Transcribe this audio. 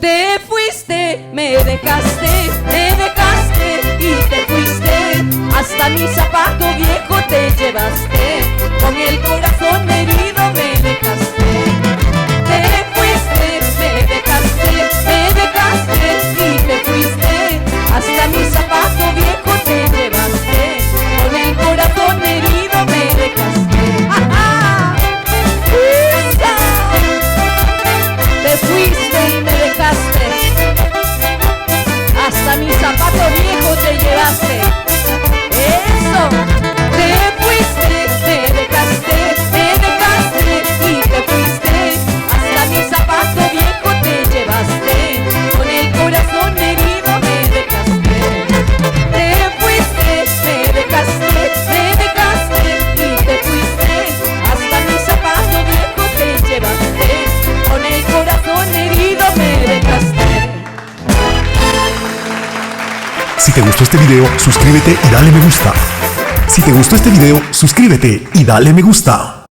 Te fuiste, me dejaste y te fuiste. Hasta mi zapato viejo te llevaste. Con el corazón herido me dejaste. Te fuiste, me dejaste y te fuiste. Hasta mi zapato viejo te llevaste. Con el corazón herido me dejaste. ¡Ja, ja! Te fuiste y me dejaste. Hasta mi zapato viejo te llevaste. Eso. Te fuiste, me dejaste y te fuiste. Hasta mi zapato viejo te llevaste. Con el corazón herido me dejaste. Te fuiste, me dejaste y te fuiste. Hasta mi zapato viejo te llevaste. Con el corazón herido me dejaste. Si te gustó este video, suscríbete y dale me gusta. Si te gustó este video, suscríbete y dale me gusta.